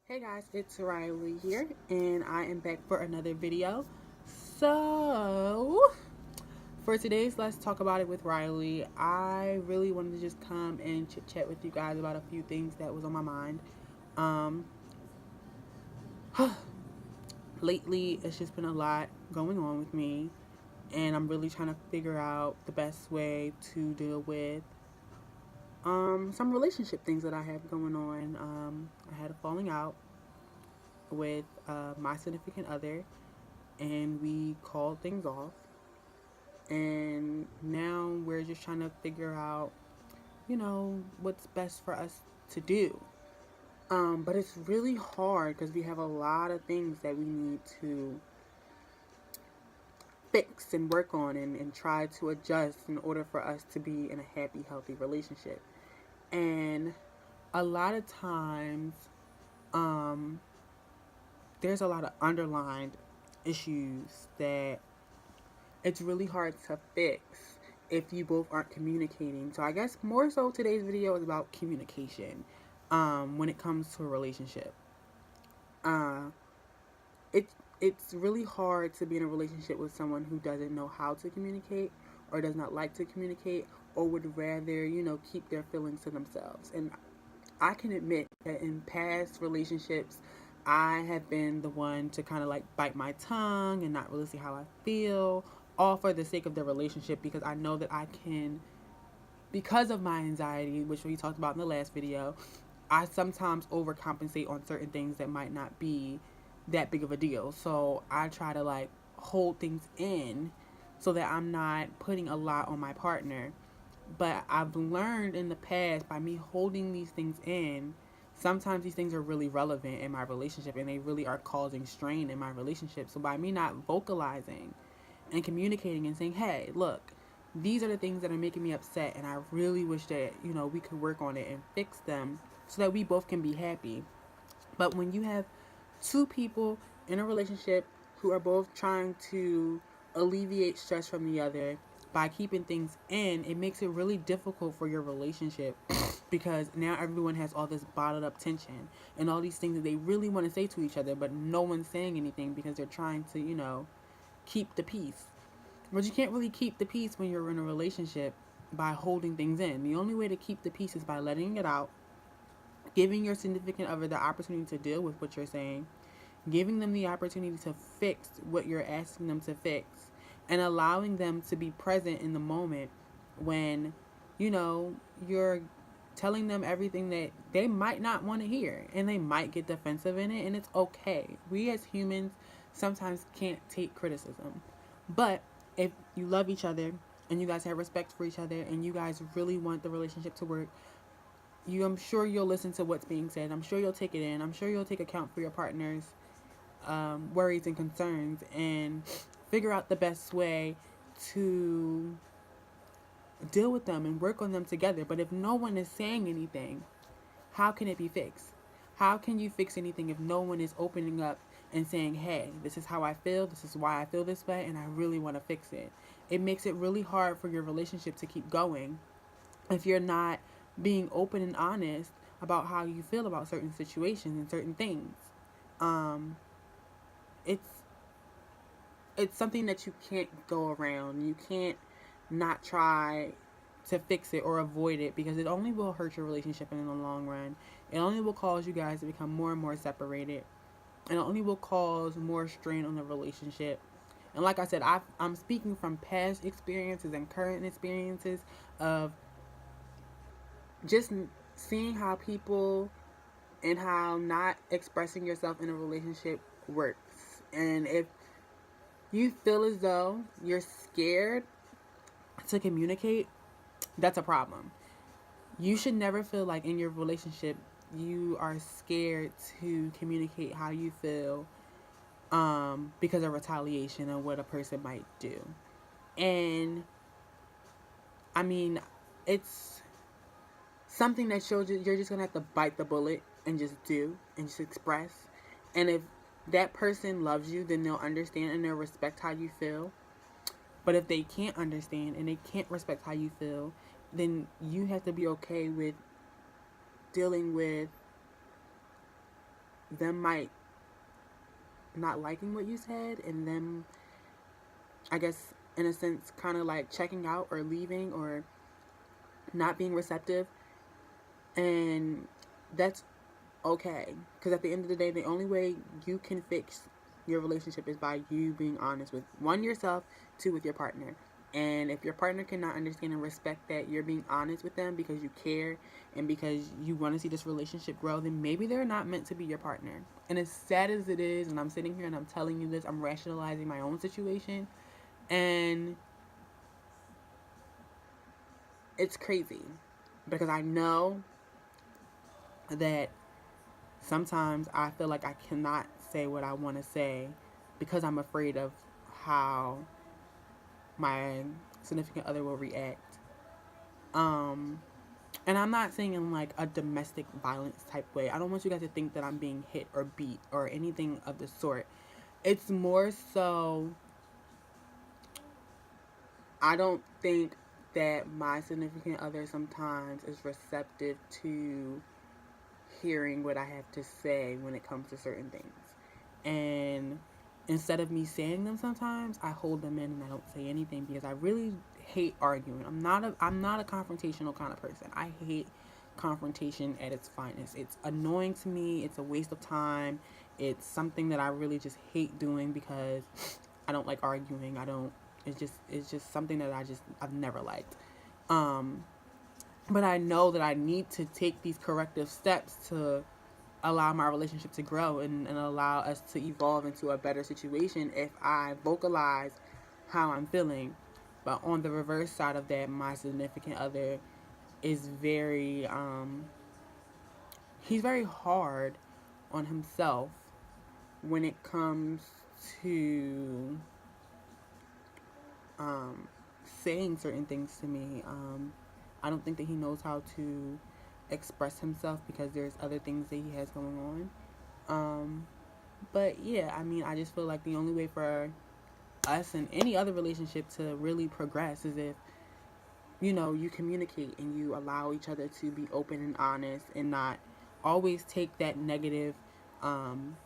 Hey guys, it's Riley here, and I am back for another video. So, for today's Let's Talk About It with Riley, I really wanted to just come and chit chat with you guys about a few things that was on my mind. Um, Lately, it's just been a lot going on with me, and I'm really trying to figure out the best way to deal with some relationship things that I have going on. I had a falling out with my significant other, and we called things off. And now we're just trying to figure out, what's best for us to do. But it's really hard because we have a lot of things that we need to fix and work on and try to adjust in order for us to be in a happy, healthy relationship. And a lot of times, um, there's a lot of underlined issues that it's really hard to fix if you both aren't communicating. So I guess more so today's video is about communication when it comes to a relationship. Uh, it, it's really hard to be in a relationship with someone who doesn't know how to communicate or does not like to communicate or would rather, keep their feelings to themselves. And I can admit that in past relationships, I have been the one to kind of like bite my tongue and not really see how I feel, all for the sake of the relationship, because I know that I can, because of my anxiety, which we talked about in the last video, I sometimes overcompensate on certain things that might not be that big of a deal. So I try to like hold things in so that I'm not putting a lot on my partner. But I've learned in the past by me holding these things in, sometimes these things are really relevant in my relationship and they really are causing strain in my relationship. So by me not vocalizing and communicating and saying, hey, look, these are the things that are making me upset and I really wish that, we could work on it and fix them so that we both can be happy. But when you have two people in a relationship who are both trying to alleviate stress from the other by keeping things in, it makes it really difficult for your relationship because now everyone has all this bottled up tension and all these things that they really want to say to each other, but no one's saying anything because they're trying to, keep the peace. But you can't really keep the peace when you're in a relationship by holding things in. The only way to keep the peace is by letting it out, giving your significant other the opportunity to deal with what you're saying, giving them the opportunity to fix what you're asking them to fix, and allowing them to be present in the moment when, you're telling them everything that they might not want to hear and they might get defensive in it, and it's okay. We as humans sometimes can't take criticism. But if you love each other and you guys have respect for each other and you guys really want the relationship to work, I'm sure you'll listen to what's being said. I'm sure you'll take it in. I'm sure you'll take account for your partner's worries and concerns and figure out the best way to deal with them and work on them together. But if no one is saying anything, how can it be fixed? How can you fix anything if no one is opening up and saying, hey, this is how I feel, this is why I feel this way, and I really want to fix it? It makes it really hard for your relationship to keep going if you're not being open and honest about how you feel about certain situations and certain things. Um, it's it's something that you can't go around. You can't not try to fix it or avoid it because it only will hurt your relationship in the long run. It only will cause you guys to become more and more separated. And it only will cause more strain on the relationship. And like I said, I'm speaking from past experiences and current experiences of just seeing how people and how not expressing yourself in a relationship works. And if you feel as though you're scared to communicate, that's a problem. You should never feel like in your relationship you are scared to communicate how you feel because of retaliation or what a person might do. And I mean, it's something that shows you're just gonna have to bite the bullet and just do and just express. And if that person loves you, then they'll understand and they'll respect how you feel. But if they can't understand and they can't respect how you feel, then you have to be okay with dealing with them might not liking what you said, and them, I guess, in a sense, kind of like checking out or leaving or not being receptive. And that's okay. Because at the end of the day, the only way you can fix your relationship is by you being honest with, one, yourself, two, with your partner. And if your partner cannot understand and respect that you're being honest with them because you care and because you want to see this relationship grow, then maybe they're not meant to be your partner. And as sad as it is, and I'm sitting here and I'm telling you this, I'm rationalizing my own situation, and it's crazy because I know that sometimes I feel like I cannot say what I want to say because I'm afraid of how my significant other will react. And I'm not saying in like a domestic violence type way. I don't want you guys to think that I'm being hit or beat or anything of the sort. It's more so, I don't think that my significant other sometimes is receptive to hearing what I have to say when it comes to certain things. And instead of me saying them sometimes, I hold them in and I don't say anything because I really hate arguing. I'm not a confrontational kind of person. I hate confrontation at its finest. It's annoying to me. It's a waste of time. It's something that I really just hate doing because I don't like arguing. I don't it's just something that I've never liked. Um but I know that I need to take these corrective steps to allow my relationship to grow and allow us to evolve into a better situation if I vocalize how I'm feeling. But on the reverse side of that, my significant other is he's very hard on himself when it comes to um, saying certain things to me. I don't think that he knows how to express himself because there's other things that he has going on. But yeah, I mean, I just feel like the only way for us and any other relationship to really progress is if, you communicate and you allow each other to be open and honest and not always take um,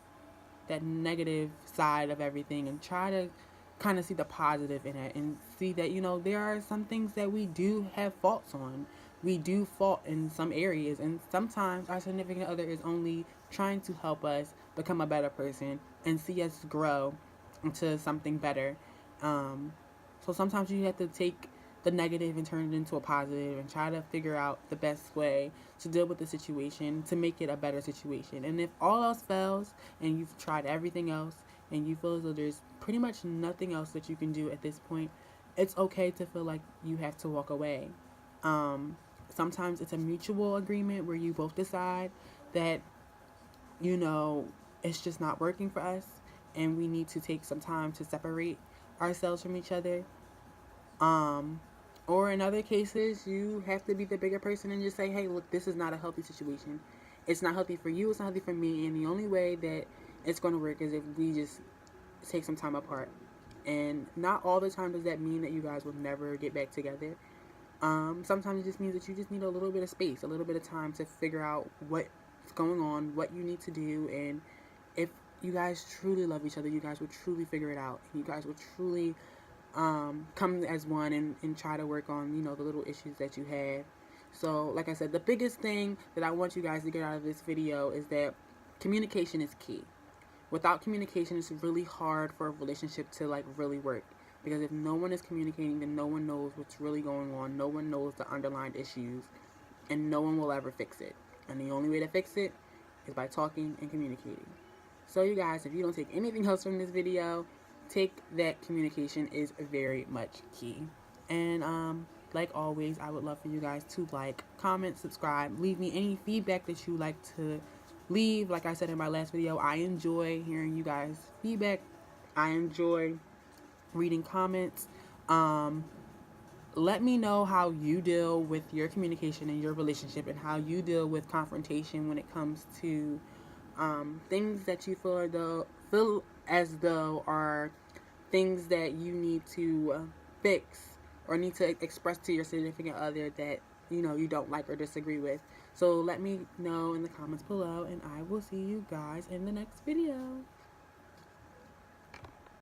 that negative side of everything and try to kind of see the positive in it and see that, there are some things that we do have faults on. We do fault in some areas, and sometimes our significant other is only trying to help us become a better person and see us grow into something better. Um, so sometimes you have to take the negative and turn it into a positive and try to figure out the best way to deal with the situation to make it a better situation. And if all else fails and you've tried everything else and you feel as though there's pretty much nothing else that you can do at this point, it's okay to feel like you have to walk away. Um, Sometimes it's a mutual agreement where you both decide that, you know, it's just not working for us and we need to take some time to separate ourselves from each other. Um, or in other cases, you have to be the bigger person and just say, hey, look, this is not a healthy situation. It's not healthy for you, it's not healthy for me, and the only way that it's going to work is if we just take some time apart. And not all the time does that mean that you guys will never get back together. Sometimes it just means that you just need a little bit of space, a little bit of time to figure out what's going on, what you need to do, and if you guys truly love each other, you guys will truly figure it out. And you guys will truly come as one and try to work on, the little issues that you have. So, like I said, the biggest thing that I want you guys to get out of this video is that communication is key. Without communication, it's really hard for a relationship to like really work. Because if no one is communicating, then no one knows what's really going on. No one knows the underlying issues. And no one will ever fix it. And the only way to fix it is by talking and communicating. So you guys, if you don't take anything else from this video, take that communication is very much key. And like always, I would love for you guys to like, comment, subscribe, leave me any feedback that you like to leave. Like I said in my last video, I enjoy hearing you guys' feedback. I enjoy reading comments. Let me know how you deal with your communication in your relationship and how you deal with confrontation when it comes to things that you feel as though are things that you need to fix or need to express to your significant other that, you know, you don't like or disagree with. So let me know in the comments below, and I will see you guys in the next video.